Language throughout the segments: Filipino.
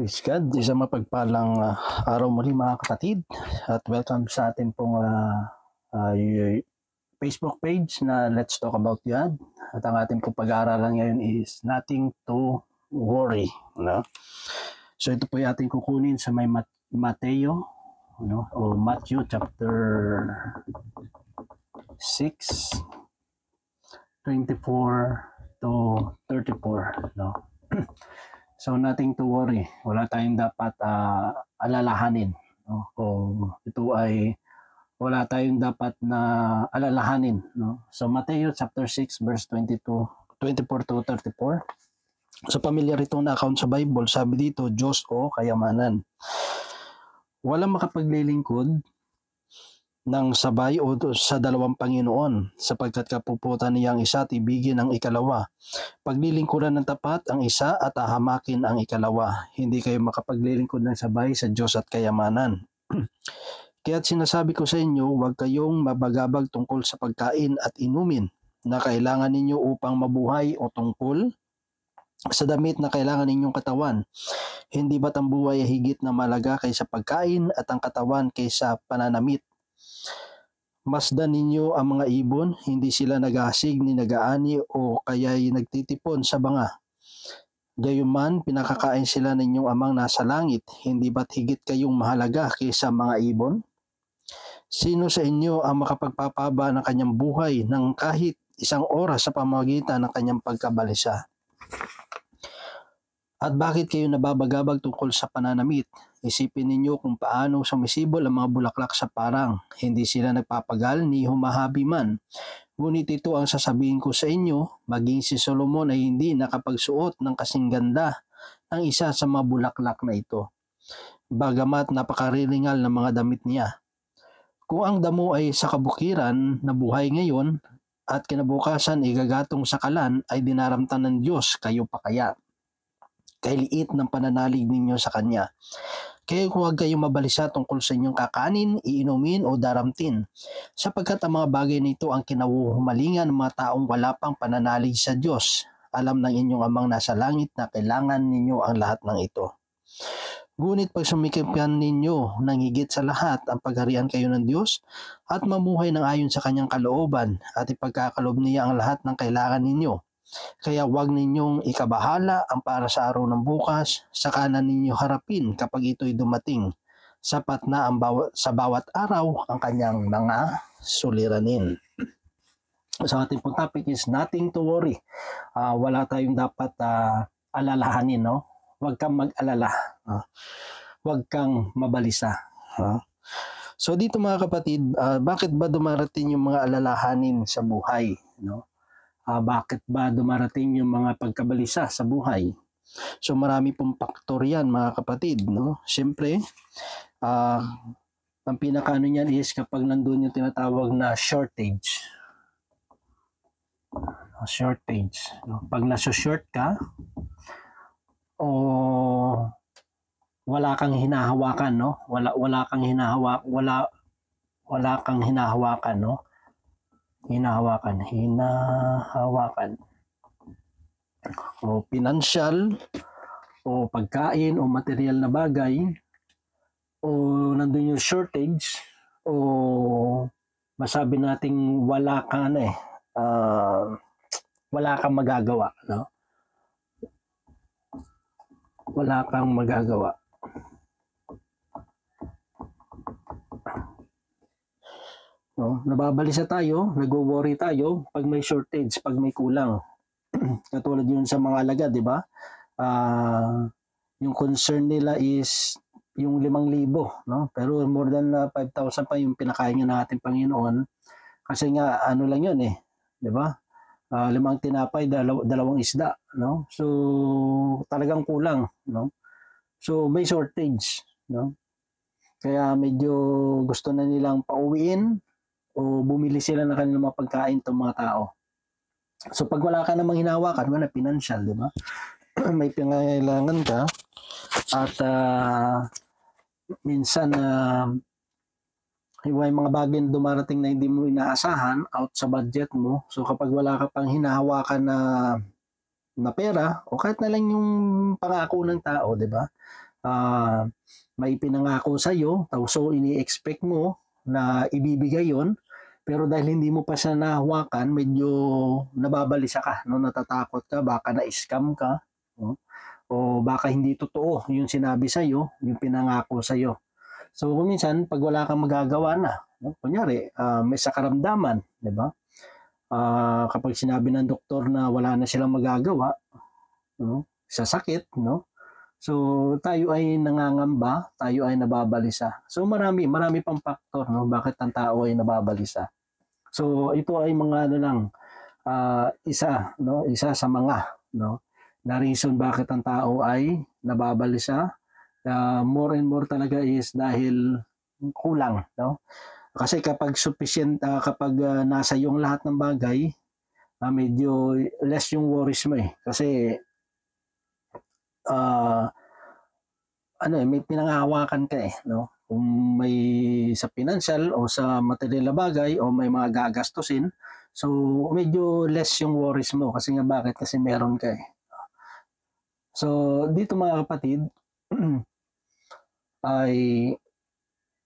Praise God, isang mapagpalang araw muli mga kapatid at welcome sa ating pong Facebook page na Let's Talk About God. At ang ating pong pag-aaralan ngayon is Nothing to Worry. No? So ito po yung ating kukunin sa may Mateo, no? O Matthew chapter 6, 24 to 34. No? So nothing to worry. Wala tayong dapat alalahanin. No? Kung ito ay wala tayong dapat na alalahanin. No? So Matthew chapter 6 verse 24 to 34. So pamilyar itong na-account sa Bible. Sabi dito, Diyos o kayamanan. Walang makapaglilingkod ng sabay o sa dalawang Panginoon, sapagkat kapuputan niya ang isa at ibigin ang ikalawa. Paglilingkuran ng tapat ang isa at ahamakin ang ikalawa. Hindi kayo makapaglilingkod ng sabay sa Diyos at kayamanan. Kaya't sinasabi ko sa inyo, huwag kayong mabagabag tungkol sa pagkain at inumin na kailangan ninyo upang mabuhay o tungkol sa damit na kailangan ninyong katawan. Hindi ba't ang buhay ay higit na malaga kaysa pagkain at ang katawan kaysa pananamit? Masdan ninyo ang mga ibon, hindi sila naghahasig ni nagaani o kaya'y nagtitipon sa banga. Gayunman, pinakakain sila ninyong amang nasa langit, hindi ba't higit kayong mahalaga kaysa mga ibon? Sino sa inyo ang makapagpapaba ng kanyang buhay ng kahit isang oras sa pamamagitan ng kanyang pagkabalisa? At bakit kayo nababagabag tungkol sa pananamit? Isipin ninyo kung paano sumisibol ang mga bulaklak sa parang. Hindi sila nagpapagal ni humahabi man. Ngunit ito ang sasabihin ko sa inyo, maging si Solomon ay hindi nakapagsuot ng kasing ganda ng isa sa mga bulaklak na ito. Bagamat napakariringal ng mga damit niya. Kung ang damo ay sa kabukiran na buhay ngayon at kinabukasan igagatong sa kalan ay dinaramtan ng Diyos, kayo pa kaya? Kailiit ng pananalig ninyo sa Kanya. Kaya huwag kayong mabalisa tungkol sa inyong kakanin, iinumin o daramtin, sapagkat ang mga bagay nito ang kinahuhumalingan ng mga taong wala pang pananalig sa Diyos. Alam ng inyong amang nasa langit na kailangan ninyo ang lahat ng ito. Ngunit pag sumikipan ninyo ng higit sa lahat ang pagharian kayo ng Diyos at mamuhay ng ayon sa Kanyang kalooban at ipagkakalob niya ang lahat ng kailangan ninyo. Kaya huwag ninyong ikabahala ang para sa araw ng bukas, sa kanan ninyo harapin kapag ito'y dumating. Sapat na ang sa bawat araw ang kanyang mga suliranin. So ating pong topic is nothing to worry. Wala tayong dapat alalahanin, no? Huwag kang mag-alala. Huwag kang mabalisa. So dito mga kapatid, bakit ba dumarating yung mga alalahanin sa buhay, no? Bakit ba dumarating yung mga pagkabalisa sa buhay? So marami pong faktor yan mga kapatid, no? Siyempre, ang pinakaano niyan is kapag nandun yung tinatawag na shortage. Shortage. No? Pag nasa-short ka, o wala kang hinahawakan, no? Wala kang hinahawakan, no? Hinahawakan o financial o pagkain o material na bagay o nandun yung shortage o masabi nating wala kang wala kang magagawa, no? Wala kang magagawa. No, nababalisa tayo, nagwo-worry tayo pag may shortage, pag may kulang. Katulad yun sa mga alagad, di ba? Yung concern nila is yung 5,000, no? Pero more than 5,000 pa yung pinakain ng ating Panginoon. Kasi nga ano lang yun di ba? 5 tinapay, 2 isda, no? So talagang kulang, no? So may shortage, no? Kaya medyo gusto na nilang pauwiin o bumili sila ng kanilang mga pagkain itong mga tao. So pag wala ka namang hinahawakan, wala financial, di ba? May pangangailangan ka at minsan may mga bagay na dumarating na hindi mo inaasahan, out sa budget mo. So kapag wala ka pang hinahawakan na pera o kahit na lang yung pangako ng tao, di ba? ah, may pinangako sa iyo, so ini-expect mo na ibibigay yon, pero dahil hindi mo pa siya nahawakan, medyo nababalisa ka, no? Natatakot ka, baka na-scam ka, no? O baka hindi totoo yung sinabi sa iyo, yung pinangako sa iyo. So kung minsan pag wala kang magagawa na, no? Kunyari, may sa karamdaman, 'di ba? Kapag sinabi ng doktor na wala na silang magagawa, no? Sa sakit, no? So tayo ay nangangamba, tayo ay nababalisa. So marami pang faktor, no, bakit ang tao ay nababalisa. So ito ay mga ano lang, isa, no, isa sa mga, no, na reason bakit ang tao ay nababalisa. More and more talaga is dahil kulang, no. Kasi kapag sufficient, kapag nasa yung lahat ng bagay, medyo less yung worries mo eh. Kasi may pinanghahawakan ka eh, no? Kung may sa financial o sa material na bagay o may mga gagastusin, so medyo less yung worries mo kasi nga bakit? Kasi meron ka eh. So dito mga kapatid, ay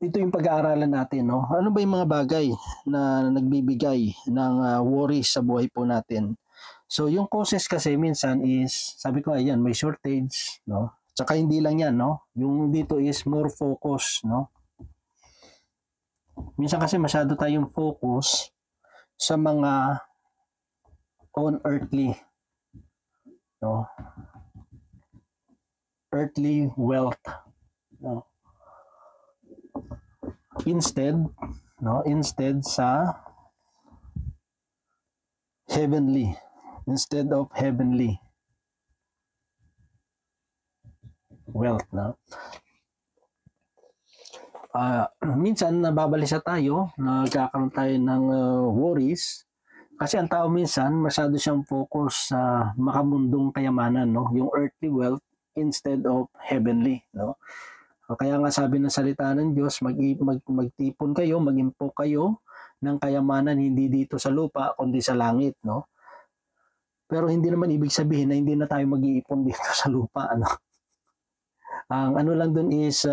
ito yung pag-aaralan natin, no? Ano ba yung mga bagay na nagbibigay ng worries sa buhay po natin? So yung causes kasi minsan is, sabi ko ayan, may shortage, no? Tsaka hindi lang yan, no? Yung dito is more focus, no? Minsan kasi masyado tayong focus sa mga on-earthly, no? Earthly wealth, no? Instead sa heavenly, instead of heavenly wealth, no? Minsan nababalisa tayo, nagkakaroon tayo ng worries kasi ang tao minsan masyado siyang focus sa makamundong kayamanan, no? Yung earthly wealth instead of heavenly, no? Kaya nga sabi ng salita ng Diyos, magtipon kayo, mag-impok kayo ng kayamanan hindi dito sa lupa kundi sa langit, no? Pero hindi naman ibig sabihin na hindi na tayo mag-iipon dito sa lupa, ano? Ang ano lang dun is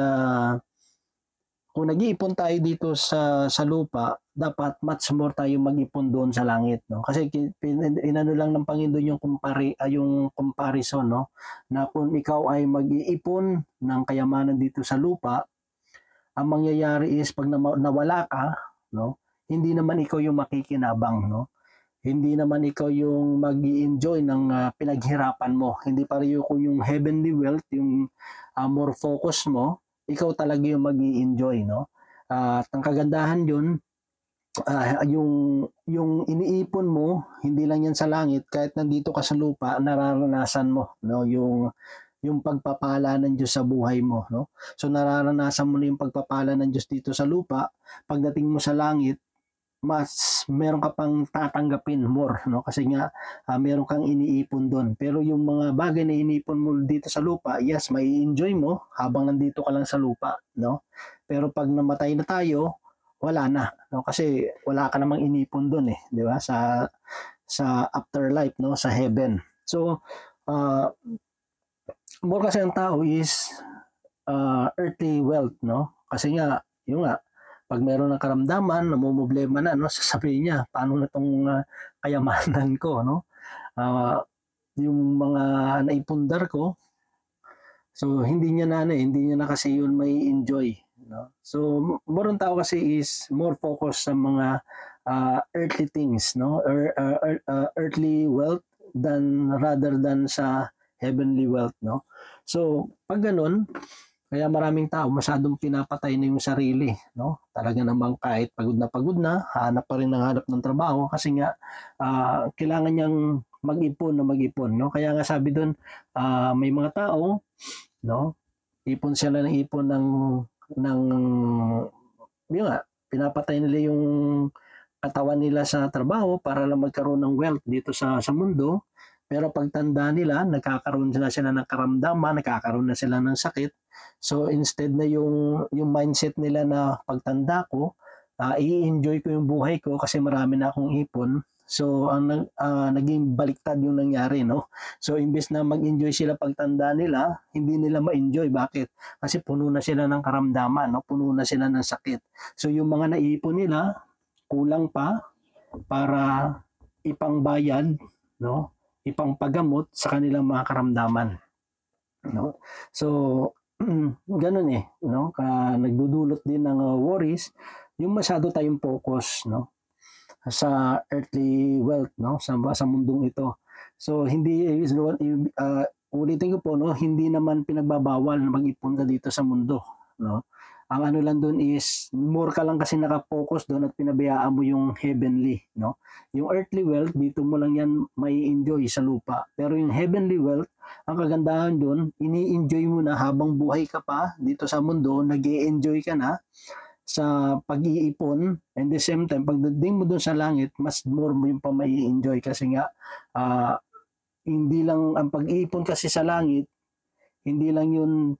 kung nag-iipon tayo dito sa lupa, dapat much more tayo mag-ipon doon sa langit, no? Kasi inano lang ng Panginoon yung comparison, no? Na kung ikaw ay mag-iipon ng kayamanan dito sa lupa, ang mangyayari is pag nawala ka, no? Hindi naman ikaw yung makikinabang, no? Hindi naman ikaw yung mag-i-enjoy ng pinaghirapan mo. Hindi pareho kung yung heavenly wealth, yung more focus mo, ikaw talaga yung mag-i-enjoy, no? At ang kagandahan yun, yung iniipon mo, hindi lang yan sa langit, kahit nandito ka sa lupa, nararanasan mo, no? Yung pagpapala ng Diyos sa buhay mo, no? So nararanasan mo na yung pagpapala ng Diyos dito sa lupa, pagdating mo sa langit, mas meron ka pang tatanggapin more, no? Kasi nga meron kang iniipon doon. Pero yung mga bagay na iniipon mo dito sa lupa, yes, may enjoy mo habang nandito ka lang sa lupa, no? Pero pag namatay na tayo, wala na, no? Kasi wala ka namang inipon doon eh, di ba? Sa afterlife, no? Sa heaven. So more kasi ang tao is earthly wealth, no? Kasi nga, yung nga, pag meron ng karamdaman, namumblema na, no, sasabihin niya, paano na itong kayamanan ko, no? Yung mga naipundar ko, so hindi niya na kasi yun may enjoy, no? So more tao kasi is more focused sa mga earthly things, no? Earthly wealth rather than sa heavenly wealth, no? So pag ganun, kaya maraming tao masyadong pinapatay na yung sarili, no? Talaga namang kahit pagod na, hanap pa rin ng hanap ng trabaho kasi nga kailangan niyang mag-ipon, no? Kaya nga sabi doon, may mga tao, no? Ipon sila ng ipon ng yun nga, pinapatay nila yung katawan nila sa trabaho para lang magkaroon ng wealth dito sa mundo. Pero pagtanda nila, nagkakaroon sila ng karamdaman, nagkakaroon na sila ng sakit. So instead na yung mindset nila na pagtanda ko, i-enjoy ko yung buhay ko kasi marami na akong ipon. So naging baliktad yung nangyari, no? So imbes na mag-enjoy sila pagtanda nila, hindi nila ma-enjoy. Bakit? Kasi puno na sila ng karamdaman, no? Puno na sila ng sakit. So yung mga naipon nila, kulang pa para ipangbayad, no? Ipangpagamot sa kanilang mga karamdaman, no? So ganun no? Nagdudulot din ng worries yung masyado tayong focus, no? Sa earthly wealth, no, sa mundong ito. So hindi ulitin ko po, no, hindi naman pinagbabawal na mag-ipon ka dito sa mundo, no. Ang ano lang doon is more ka lang kasi naka-focus doon at pinabayaan mo yung heavenly, no. Yung earthly wealth dito mo lang yan may enjoy sa lupa. Pero yung heavenly wealth, ang kagandahan doon, ini-enjoy mo na habang buhay ka pa dito sa mundo, nag-e-enjoy ka na sa pag-iipon, and the same time pagdating mo doon sa langit mas more mo yung pa mai-enjoy kasi nga hindi lang ang pag-iipon kasi sa langit, hindi lang yun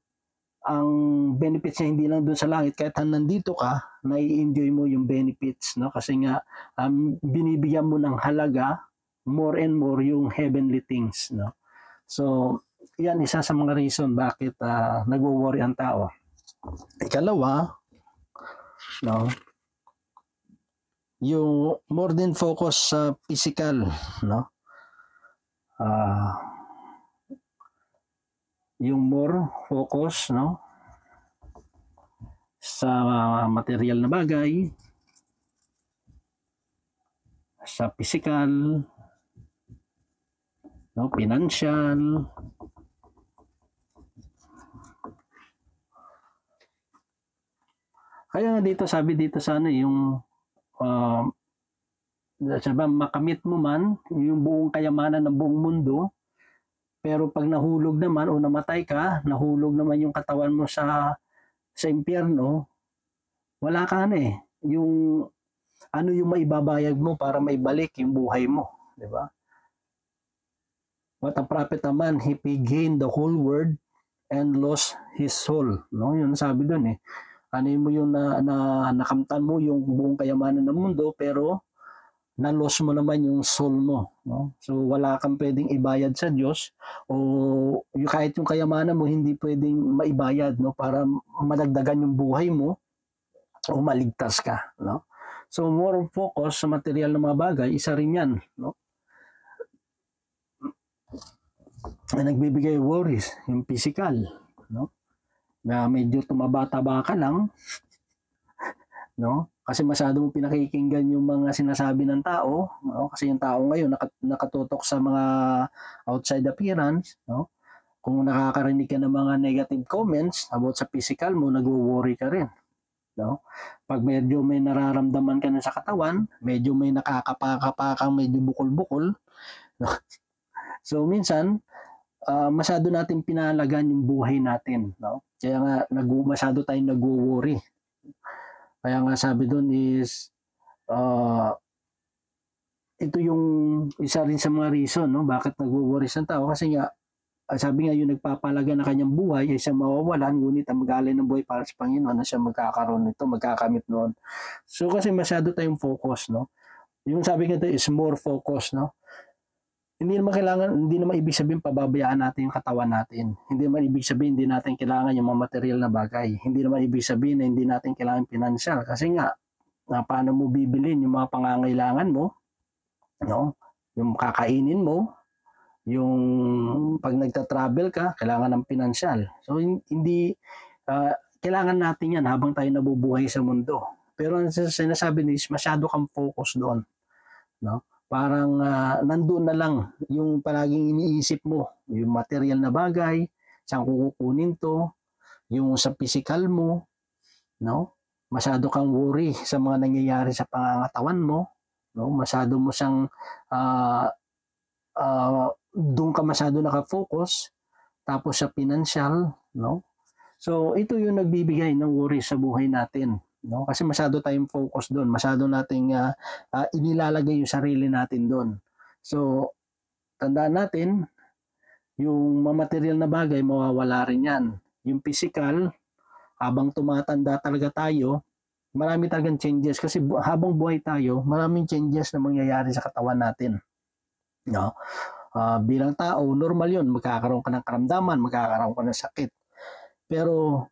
ang benefits niya, hindi lang doon sa langit, kahit nandito ka nai-enjoy mo yung benefits, no? Kasi nga binibigyan mo ng halaga more and more yung heavenly things, no? So yan isa sa mga reason bakit nagwo-worry ang tao. Ikalawa, no, yung more than focus sa physical, no, yung more focus, no, sa material na bagay, sa physical, no, financial, kaya nga dito sabi dito sa yung sabi, makamit mo man yung buong kayamanan ng buong mundo, pero pag nahulog naman o namatay ka, nahulog naman yung katawan mo sa impyerno, wala ka yung ano yung maibabayag mo para maibalik yung buhay mo, di ba? What a profit a man if he gained the whole world and lost his soul, no? Yun sabi doon ano mo yung nakamtan mo yung buong kayamanan ng mundo, pero na-loss mo naman yung soul mo, no? So wala kang pwedeng ibayad sa Diyos, o kahit yung kayamanan mo hindi pwedeng maibayad, no, para madagdagan yung buhay mo o maligtas ka, no? So more focus sa material na mga bagay, isa rin yan, no? Nagbibigay worries, yung physical, no? Na medyo tumaba-taba ka lang, no? Kasi masyado mong pinakikinggan yung mga sinasabi ng tao, no? Kasi yung tao ngayon nakatutok sa mga outside appearance, no? Kung nakakarinig ka ng mga negative comments about sa physical mo, nagwo-worry ka rin, no? Pag medyo may nararamdaman ka na sa katawan, medyo may nakakapakapakang medyo bukol-bukol, no? So minsan masyado natin pinahalagan yung buhay natin, no? Kaya nga masyado tayong nagwo-worry. Kaya nga sabi doon is ito yung isa rin sa mga reason, no, bakit nagwo-worry ang tao, kasi nga sabi nga yung nagpapalaga na kanyang buhay ay siya mawawalan, ngunit ang mag-alay ng buhay para sa Panginoon na siya magkakaroon nito, magkakamit noon. So kasi masyado tayong focus, no? Yung sabi nga is more focus, no? Hindi naman ibig sabihin pababayaan natin yung katawan natin. Hindi naman ibig sabihin hindi natin kailangan yung mga material na bagay. Hindi naman ibig sabihin na hindi natin kailangan financial. Kasi nga, paano mo bibilin yung mga pangangailangan mo, no? Yung kakainin mo, yung pag nagta-travel ka, kailangan ng financial. So hindi kailangan natin yan habang tayo nabubuhay sa mundo. Pero ang sinasabi is masyado kang focus doon, no? Parang nandoon na lang yung palaging iniisip mo, yung material na bagay, saan kukunin to, yung sa physical mo, no? Masyado kang worry sa mga nangyayari sa pangangatawan mo, no? Masyado mo siyang doon ka masyado nakafocus, tapos sa financial, no? So ito yung nagbibigay ng worry sa buhay natin, no? Kasi masyado tayong focus doon, masyado nating inilalagay yung sarili natin doon. So tandaan natin, yung mga material na bagay mawawala rin yan. Yung physical, habang tumatanda talaga tayo, Marami talagang changes kasi habang buhay tayo, maraming changes na mangyayari sa katawan natin. No? Bilang tao, normal yun. Magkakaroon ka ng karamdaman, magkakaroon ka ng sakit. Pero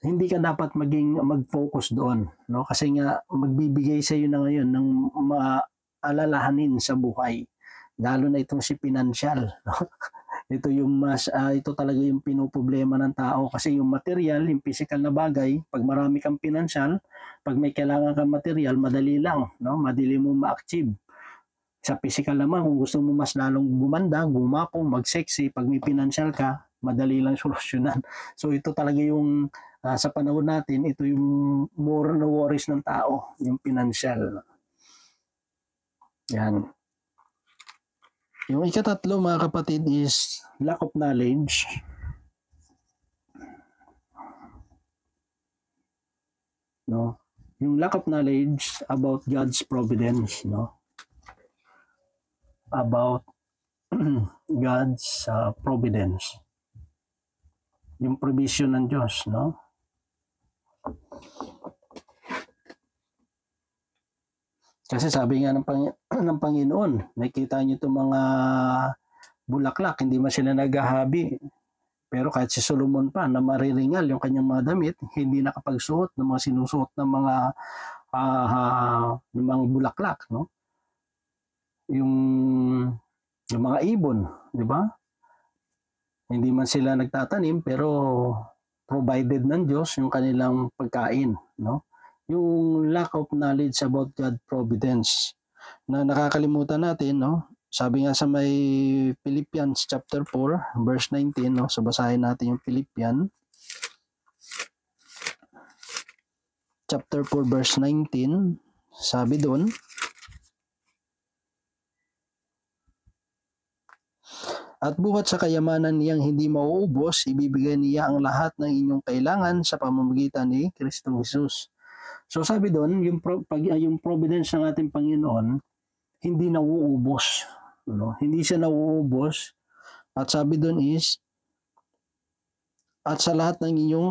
hindi ka dapat mag-focus doon. No? Kasi nga, magbibigay sa iyo na ngayon ng maalalahanin sa buhay. Lalo na itong si financial. No? Ito talaga yung pinoproblema ng tao kasi yung material, yung physical na bagay, pag marami kang financial, pag may kailangan kang material, madali lang, no? Madali mo ma-achieve. Sa physical naman, kung gusto mo mas lalong gumanda, gumapong, mag-sexy, pag may financial ka, madali lang solusyonan. So ito talaga yung sa panahon natin, ito yung more na worries ng tao, yung financial. Yan. Yung ikatatlo mga kapatid is lack of knowledge. No? Yung lack of knowledge about God's providence, no? About God's providence. Yung provision ng Diyos, no? Kasi sabi nga ng Panginoon, nakita niyo itong mga bulaklak, hindi man sila naghahabi. Pero kahit si Solomon pa na mariringal yung kanyang mga damit, hindi nakapagsuot ng mga sinusuot ng mga bulaklak, no? Yung mga ibon, di ba? Hindi man sila nagtatanim pero provided ng Diyos yung kanilang pagkain, no? Yung lack of knowledge about God's providence na nakakalimutan natin, no? Sabi nga sa may Philippians chapter 4 verse 19, no? So basahin natin yung Philippians chapter 4 verse 19. Sabi doon, at buhat sa kayamanan niyang hindi mauubos, ibibigay niya ang lahat ng inyong kailangan sa pamamagitan ni Kristo Jesus. So sabi doon, yung providence ng ating Panginoon, hindi nauubos. No? Hindi siya nauubos. At sabi doon is, at sa lahat ng inyong,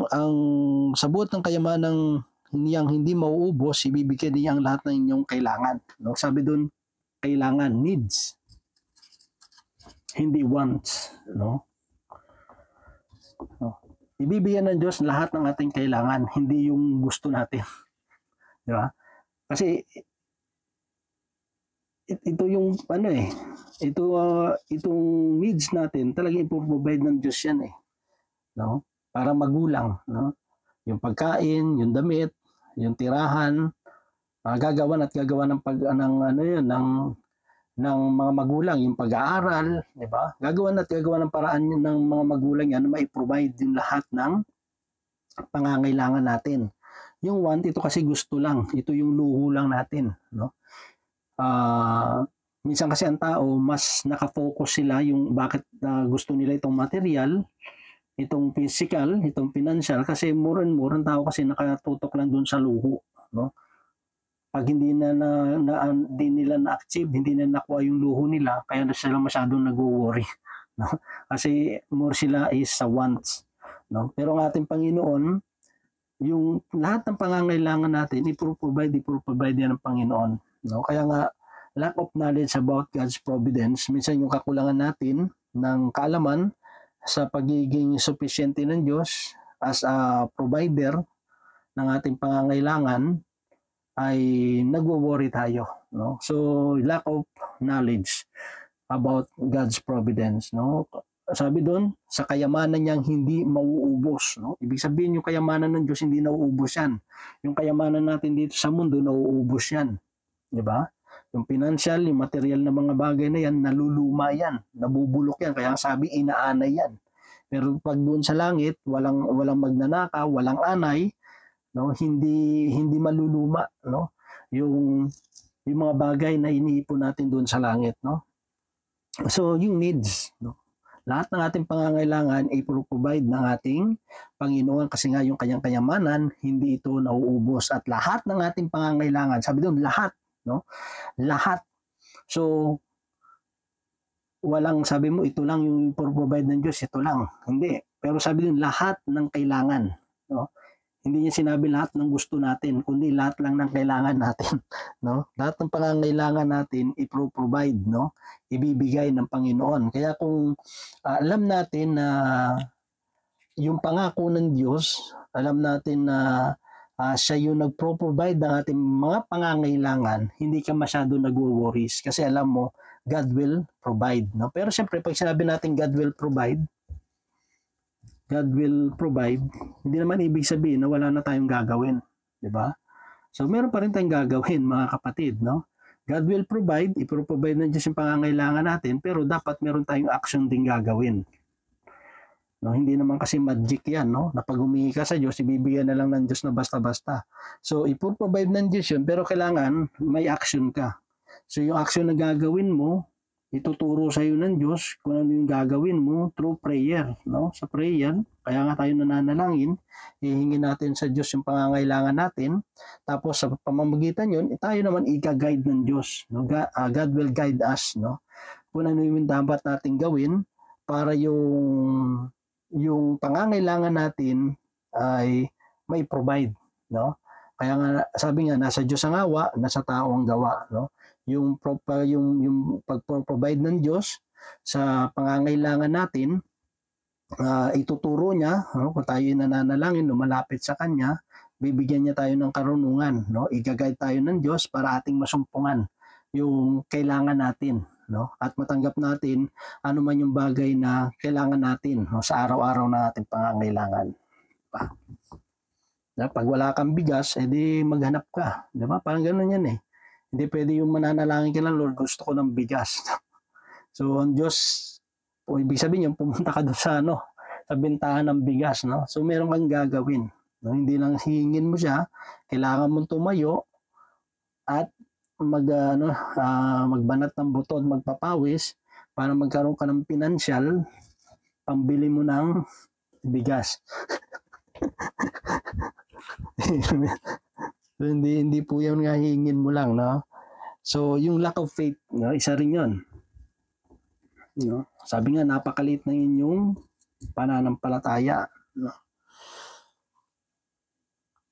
sa buhat ng kayamanan niyang hindi mauubos, ibibigay niya ang lahat ng inyong kailangan. No? Sabi doon, kailangan, needs. Hindi wants. No? No? Ibibigyan ng Diyos lahat ng ating kailangan, hindi yung gusto natin. Di ba? Kasi ito yung itong needs natin talaga ipoprovide ng Diyos yan no? Para magulang, no? Yung pagkain, yung damit, yung tirahan, gagawan ng mga magulang, yung pag-aaral, di ba? Gagawan ng paraan ng mga magulang yan na mai-provide din lahat ng pangangailangan natin. Yung want, ito kasi gusto lang. Ito yung luho lang natin. No? Minsan kasi ang tao, mas nakafocus sila yung bakit gusto nila itong material, itong physical, itong financial, kasi more and more, ang tao kasi nakatutok lang dun sa luho. No? Pag hindi nila na-achieve, hindi na nakuha yung luho nila, kaya na sila masyadong nag-worry. No? Kasi more sila is sa wants. No? Pero ang ating Panginoon, yung lahat ng pangangailangan natin, ipro-provide yan ng Panginoon. No? Kaya nga, lack of knowledge about God's providence, minsan yung kakulangan natin ng kaalaman sa pagiging sufficiente ng Diyos as a provider ng ating pangangailangan, ay nagwo-worry tayo. No? So, lack of knowledge about God's providence. No? Sabi doon, sa kayamanan niyang hindi mauubos. No? Ibig sabihin, yung kayamanan ng Diyos hindi nauubos yan. Yung kayamanan natin dito sa mundo, nauubos yan. Di ba? Yung financial, yung material na mga bagay na yan, naluluma yan, nabubulok yan. Kaya sabi, inaanay yan. Pero pag doon sa langit, walang magnanakaw, walang anay, no? Hindi maluluma, no? Yung mga bagay na iniipon natin doon sa langit, no? So, yung needs, no? Lahat ng ating pangangailangan ay provide ng ating Panginoon kasi nga yung kanyang kayamanan, hindi ito nauubos. At lahat ng ating pangangailangan, sabi doon, lahat, no? Lahat. So, walang sabi mo, ito lang yung provide ng Diyos, ito lang. Hindi. Pero sabi doon, lahat ng kailangan, no? Hindi niya sinabi lahat ng gusto natin, kundi lahat lang ng kailangan natin, no? Lahat ng pangangailangan natin i-provide, no? Ibibigay ng Panginoon. Kaya kung alam natin na yung pangako ng Diyos, alam natin na siya yung nagpro-provide ng ating mga pangangailangan, hindi ka masyado nagwo-worries kasi alam mo, God will provide. No? Pero siyempre, pag sinabi natin God will provide, hindi naman ibig sabihin na wala na tayong gagawin. Di ba? So, meron pa rin tayong gagawin, mga kapatid. No? God will provide, ipro-provide ng Diyos yung pangangailangan natin, pero dapat meron tayong action din gagawin. No, hindi naman kasi magic yan, no? Na pag humingi ka sa Diyos, ibibigyan na lang ng Diyos na basta-basta. So, ipoprovide ng Diyos yun, pero kailangan may action ka. So, yung action na gagawin mo, ituturo sa iyo ng Diyos kung ano yung gagawin mo through prayer, no? Sa prayer, kaya nga tayo nananalangin, hihingi natin sa Diyos yung pangangailangan natin, tapos sa pamamagitan yun, tayo naman i-guide ng Diyos, no? God will guide us, no? Kung ano yung dapat natin gawin para yung pangangailangan natin ay may provide, no? Kaya nga sabi nga nasa Diyos ang awa, nasa tao ang gawa, no? Yung pag-provide ng Diyos sa pangangailangan natin, ituturo niya, no? Kung tayo nananalangin, lumalapit sa kanya, bibigyan niya tayo ng karunungan, no? I-guide tayo ng Diyos para ating masumpungan yung kailangan natin, no? At matanggap natin ano man yung bagay na kailangan natin, no? Sa araw-araw na ating pangangailangan. Diba? Pag wala kang bigas, edi maghanap ka. Diba? Parang gano'n yan eh. Hindi pwede yung mananalangin ka lang, Lord, gusto ko ng bigas. So, ang Diyos, ibig sabihin yung pumunta ka doon sa, sa bentahan ng bigas. No? So, meron kang gagawin. No? Hindi lang hingin mo siya, kailangan mong tumayo at magbanat ng buto at magpapawis para magkaroon ka ng pinansyal, pambili mo ng bigas. So, hindi po yan nga hingin mo lang, no? So, yung lack of faith, no, isa rin yun. No? Sabi nga, napakaliit na inyong pananampalataya. No?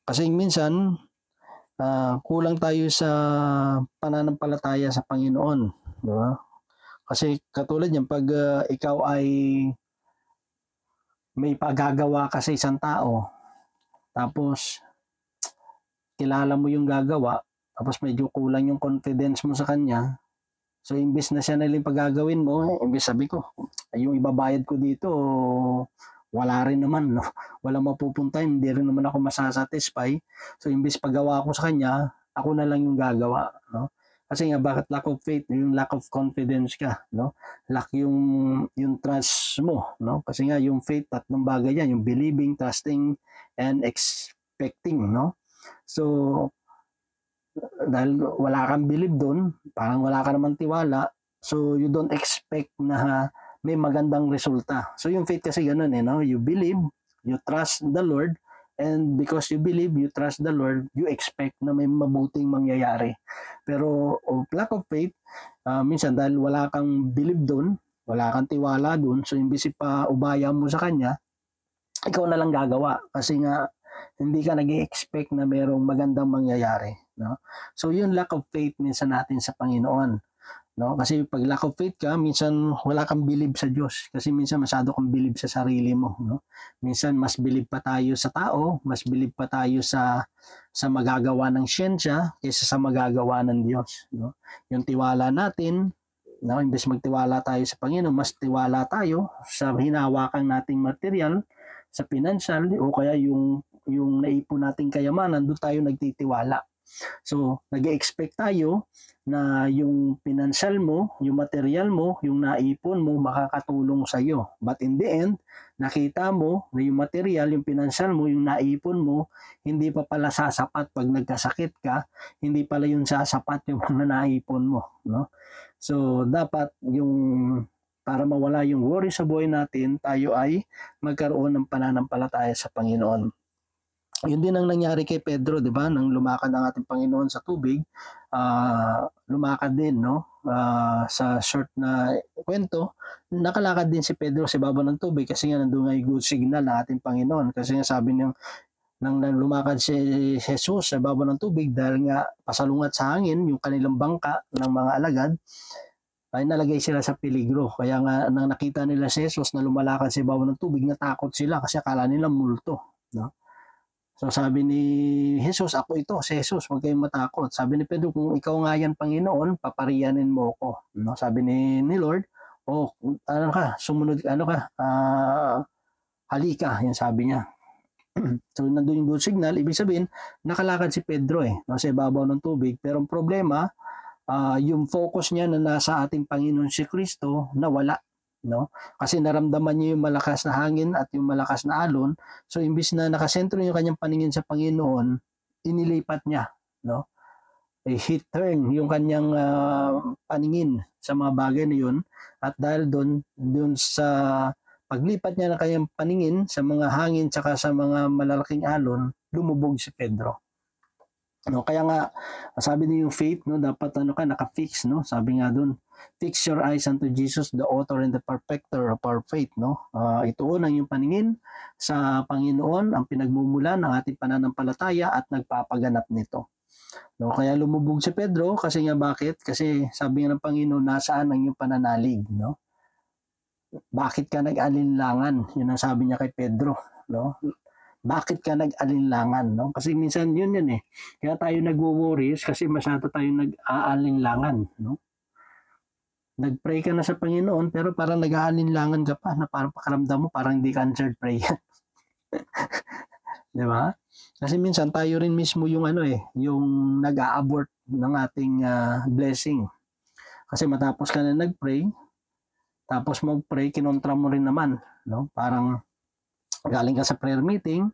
Kasi minsan, kulang tayo sa pananampalataya sa Panginoon. Diba? Kasi katulad yan, pag ikaw ay may pagagawa ka sa isang tao, tapos kilala mo yung gagawa, tapos medyo kulang yung confidence mo sa kanya, so imbes na siya na lang pagagawin mo, imbes sabi ko, yung ibabayad ko dito, wala rin naman, no? Wala mapupunta, hindi rin naman ako masasatisfy. So imbes paggawa ko sa kanya, ako na lang yung gagawa, no? Kasi nga bakit lack of faith, yung lack of confidence ka, no? Lack yung trust mo, no? Kasi nga yung faith, tatlong bagay yan, yung believing, trusting, and expecting, no? So dahil wala kang believe doon, parang wala ka naman tiwala, so you don't expect na may magandang resulta. So yung faith kasi ganun no? You believe, you trust the Lord, and because you believe, you trust the Lord, you expect na may mabuting mangyayari. Pero lack of faith, minsan dahil wala kang believe doon, wala kang tiwala doon, so imbis pa ubaya mo sa kanya, ikaw na lang gagawa kasi nga hindi ka nag-i-expect na mayroong magandang mangyayari, no? So yun lack of faith minsan natin sa Panginoon, no? Kasi pag lack of faith ka, minsan wala kang believe sa Diyos kasi minsan masyado kang believe sa sarili mo, no? Minsan mas believe pa tayo sa tao, mas believe pa tayo sa magagawa ng siyensya kaysa sa magagawa ng Diyos, no? Yung tiwala natin, no, imbes magtiwala tayo sa Panginoon, mas tiwala tayo sa hinahawakan nating material, sa financial o kaya yung naipon nating kayamanan, doon tayo nagtitiwala. So, nag-expect tayo na yung financial mo, yung material mo, yung naipon mo, makakatulong sa iyo. But in the end, nakita mo na yung material, yung financial mo, yung naipon mo, hindi pa pala sasapat pag nagkasakit ka, hindi pala yung sasapat yung mga naipon mo, no? So, dapat yung para mawala yung worry sa buhay natin, tayo ay magkaroon ng pananampalataya sa Panginoon. Yun din ang nangyari kay Pedro, di ba? Nang lumakad ang ating Panginoon sa tubig, lumakad din, no? Sa short na kwento, nakalakad din si Pedro sa baba ng tubig kasi nga nandun nga yung good signal ng ating Panginoon. Kasi nga sabi niya, nang lumakad si Jesus sa baba ng tubig dahil nga pasalungat sa hangin yung kanilang bangka ng mga alagad, ay nalagay sila sa peligro. Kaya nga nang nakita nila si Jesus na lumalakad sa baba ng tubig, natakot sila kasi akala nila multo. No? So sabi ni Jesus, ako ito, si Jesus, huwag kayong matakot. Sabi ni Pedro, kung ikaw nga yan, Panginoon, papariyanin mo ako. No? Sabi ni Lord, ano ka, sumunod, halika, yan sabi niya. So nandun yung good signal, ibig sabihin, nakalakad si Pedro sa ibabaw ng tubig. Pero ang problema, yung focus niya na nasa ating Panginoon si Kristo, nawala. No? Kasi naramdaman niya yung malakas na hangin at yung malakas na alon. So imbis na nakasentro yung kanyang paningin sa Panginoon, inilipat niya. No? He turn yung kanyang paningin sa mga bagay na yun. At dahil doon sa paglipat niya ng kanyang paningin sa mga hangin tsaka sa mga malalaking alon, lumubog si Pedro. No, kaya nga sabi niyo yung faith, no, dapat naka-fix, no? Sabi nga doon, fix your eyes unto Jesus, the author and the perfecter of our faith, no? Ituon ang iyong paningin sa Panginoon, ang pinagmumulan ng ating pananampalataya at nagpapaganap nito. No, kaya lumubog si Pedro kasi nga bakit? Kasi sabi nga ng Panginoon, nasaan ang iyong pananalig, no? Bakit ka nag-alinlangan? Yun ang sabi niya kay Pedro, no? Bakit ka nag-alinlangan, no? Kasi minsan yun Kaya tayo nagwo-worries kasi masyado tayo nag-aalinlangan, no? Nag-pray ka na sa Panginoon pero parang nag-aalinlangan ka pa na parang pakaramdam mo parang hindi ka answered prayer. Di ba? Kasi minsan tayo rin mismo yung yung nag-a-abort ng ating blessing. Kasi matapos ka na nag-pray, tapos mag-pray, kinontra mo rin naman, no? Parang galing ka sa prayer meeting,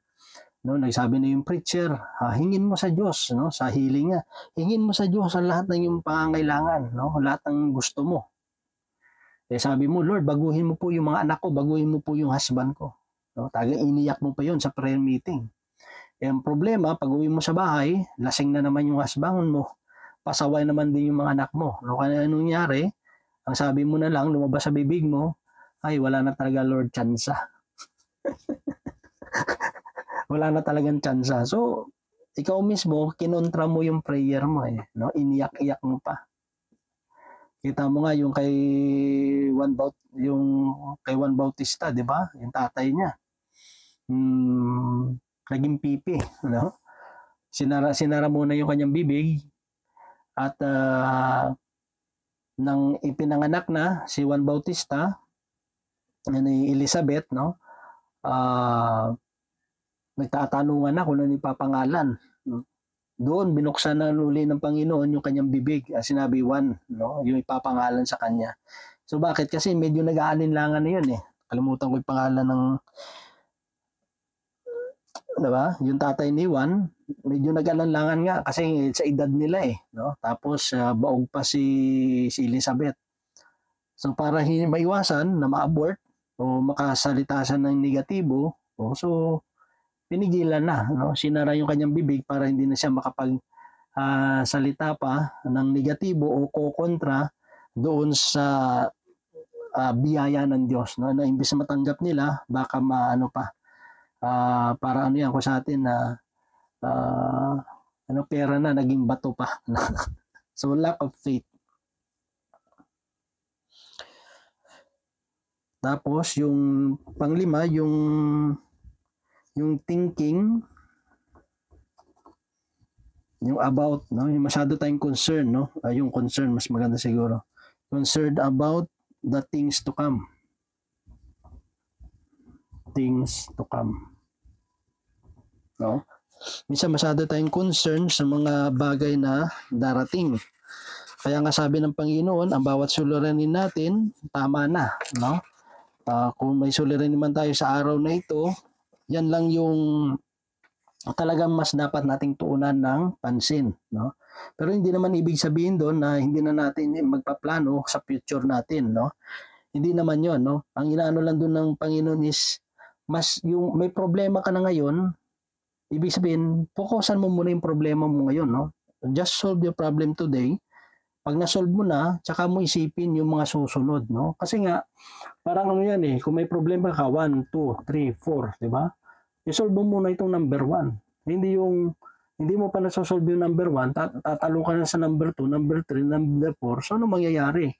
no? Nagsabi na yung preacher, hingin mo sa Diyos, no? Sa healing nga, hingin mo sa Diyos ang lahat ng iyong pangangailangan, no? Lahat ng gusto mo. Sabi mo, Lord, baguhin mo po yung mga anak ko, baguhin mo po yung husband ko. No? Tagang iniyak mo pa yon sa prayer meeting. Ang problema, pag uwi mo sa bahay, lasing na naman yung husband mo, pasaway naman din yung mga anak mo. No? Kaya anong nangyari? Ang sabi mo na lang, lumabas sa bibig mo, ay wala na talaga Lord tsansa. Wala na talagang tsansa. So, ikaw mismo, kinontra mo yung prayer mo no? Iniyak-iyak mo pa. Kita mo nga yung kay Juan Bautista, di ba? Yung tatay niya. Naging pipi, no? Sinara muna yung kanyang bibig at nang ipinanganak na si Juan Bautista ni Elizabeth, no? Nagtatanungan na kung ano ipapangalan. Doon binuksan na uli ng Panginoon yung kanyang bibig. Sinabi Juan, no? Yung ipapangalan sa kanya. So bakit? Kasi medyo nag-aalinlangan na yun Kalimutan ko yung pangalan ng diba? Yung tatay ni Juan, medyo nag-aalinlangan nga kasi sa edad nila no? Tapos baog pa si Elizabeth. So para hindi maiwasan na ma-abort o makasalita siya ng negatibo, so pinigilan na, no? Sinara yung kanyang bibig para hindi na siya makapag salita pa ng negatibo o kokontra doon sa biyaya ng Diyos, no? Na imbis na matanggap nila, baka para yan ko sa atin na pera na naging bato pa. So lack of faith. Tapos yung panglima, yung thinking, yung about, no? Yung masyado tayong concern, no? Yung concern, mas maganda siguro. Concerned about the things to come. Things to come. No? Minsan masyado tayong concern sa mga bagay na darating. Kaya nga sabi ng Panginoon, ang bawat suliranin natin, tama na, no? Kung may suliranin man tayo sa araw na ito, yan lang yung talagang mas dapat nating tuunan ng pansin, no? Pero hindi naman ibig sabihin doon na hindi na natin magpaplano sa future natin, no? Hindi naman 'yon, no? Ang inaano lang doon ng Panginoon is mas yung may problema ka na ngayon, ibig sabihin, fokusan mo muna yung problema mo ngayon, no? Just solve your problem today. Pag na-solve mo na, tsaka mo isipin yung mga susunod, no? Kasi nga, parang kung may problema ka, 1, 2, 3, 4, di ba? isolve mo muna itong number 1. Hindi mo pa nasosolve yung number 1, tatalo ka na sa number 2, number 3, number 4. So, ano mangyayari?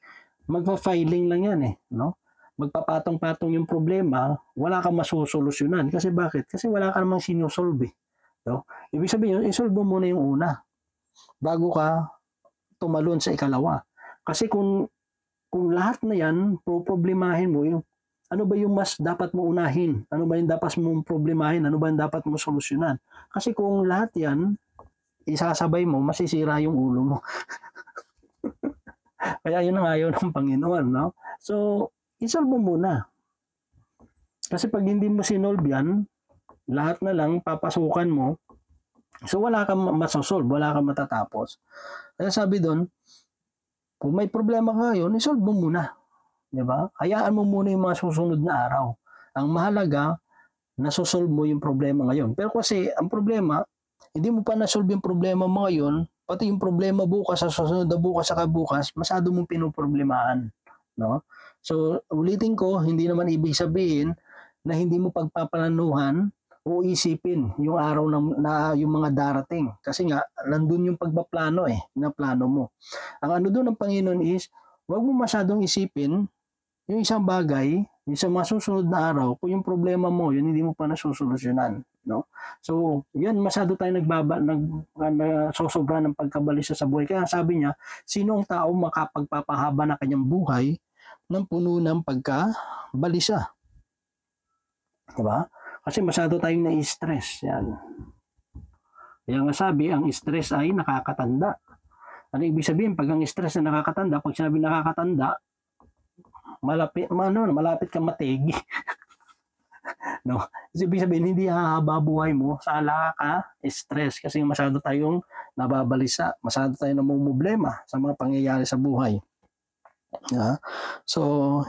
Magpa-filing lang yan no? Magpapatong-patong yung problema, wala kang masusolusyonan. Kasi bakit? Kasi wala ka namang sinusolve no? Ibig sabihin, isolve mo muna yung una bago ka tumalon sa ikalawa. Kasi kung lahat na yan, problemahin mo yung ano ba yung mas dapat mo unahin? Ano ba yung dapat mong problemahin? Ano ba yung dapat mo solusyonan? Kasi kung lahat yan, isasabay mo, masisira yung ulo mo. Kaya yun ang ayaw ng Panginoon, no? So, isolve mo muna. Kasi pag hindi mo sinolve yan, lahat na lang papasukan mo, so wala kang masosolve, wala kang matatapos. Kaya sabi doon, kung may problema ka ngayon, isolve mo muna. Diba? Hayaan mo muna yung mga susunod na araw. Ang mahalaga, nasosolve mo yung problema ngayon. Pero kasi, ang problema, hindi mo pa nasolve yung problema mo ngayon, pati yung problema bukas, sa susunod na bukas, saka bukas, masyado mong pinoproblemahan. No? So, ulitin ko, hindi naman ibig sabihin na hindi mo pagpapalanuhan o isipin yung araw na yung mga darating. Kasi nga, nandun yung pagpaplano na plano mo. Ang ano doon ng Panginoon is, huwag mo masyadong isipin yung isang bagay, yung sa mga susunod na araw, kung yung problema mo, yun hindi mo pa nasusolusyonan. No? So, yan, masyado tayo nagsosobra ng pagkabalisa sa buhay. Kaya sabi niya, sino ang tao makapagpapahaba na kanyang buhay ng puno ng pagkabalisa? Diba? Kasi masyado tayong na-stress. Yan. Kaya nga sabi, ang stress ay nakakatanda. Ano ibig sabihin? Pag ang stress na nakakatanda, pag sinabi nakakatanda, malapit ka mategi. No? Ibig sabihin, hindi hahaba buhay mo, sala ka, stress, kasi masyado tayong nababalisa, masyado tayong namumblema sa mga pangyayari sa buhay. So,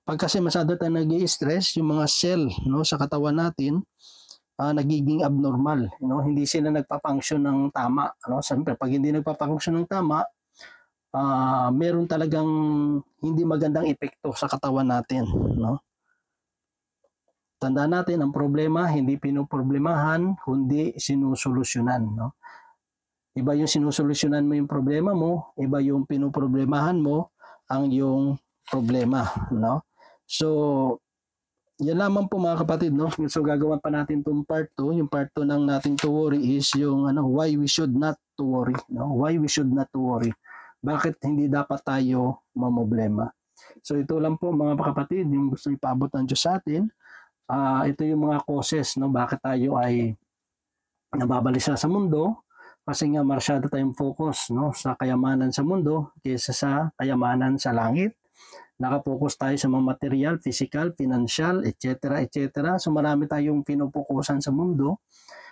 pag kasi masyado tayong nag-i-stress, yung mga cell sa katawan natin, nagiging abnormal. Hindi sila nagpa-function ng tama. Siyempre, pag hindi nagpa-function ng tama, meron talagang hindi magandang epekto sa katawan natin. Tandaan natin, ang problema, hindi pinoproblemahan, kundi sinusolusyonan. Iba yung sinusolusyonan mo yung problema mo, iba yung pinoproblemahan mo ang yung problema. So, yan lamang po mga kapatid. So, gagawan pa natin itong part 2. Yung part 2 ng nating to worry is yung why we should not to worry. Why we should not to worry. Bakit hindi dapat tayo mamblema? So ito lang po mga kapatid, yung gusto ipaabot ng Diyos sa atin. Ito yung mga causes, bakit tayo ay nababalisa sa mundo. Kasi nga masyado tayong focus sa kayamanan sa mundo kaysa sa kayamanan sa langit. Nakapokus tayo sa mga material, physical, financial, etc. etc. So marami tayong pinupukusan sa mundo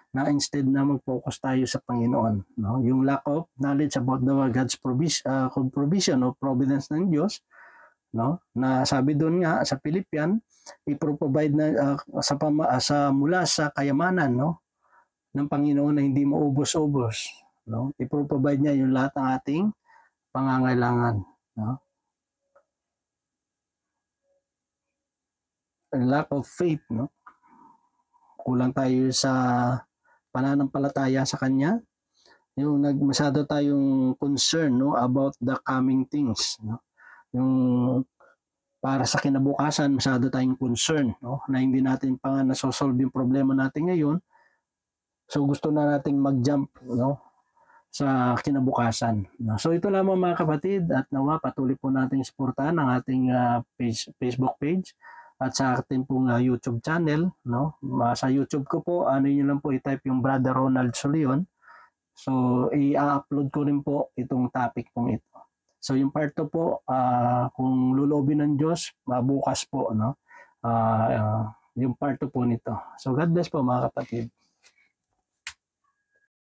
na instead na mag-focus tayo sa Panginoon. Yung lack of knowledge about God's provision o providence ng Diyos, na sabi doon nga sa Philippians, i-provide na mula sa kayamanan ng Panginoon na hindi maubos-ubos. I-provide niya yung lahat ng ating pangangailangan. Lack of faith, kulang tayo sa pananampalataya sa Kanya, yung masyado tayong concern about the coming things, yung para sa kinabukasan masyado tayong concern na hindi natin pa nga nasosolve yung problema natin ngayon, so gusto na nating mag-jump sa kinabukasan. So ito lamang mga kapatid, at nawa patuloy po nating suportahan ang ating Facebook page at sa ating pong YouTube channel. Sa YouTube ko po, nyo lang po i-type yung Brother Ronald Solion. So, i-upload ko rin po itong topic pong ito. So, yung part 2 po, kung lulobin ng Diyos, bukas po, yung part 2 po nito. So, God bless po mga kapatid.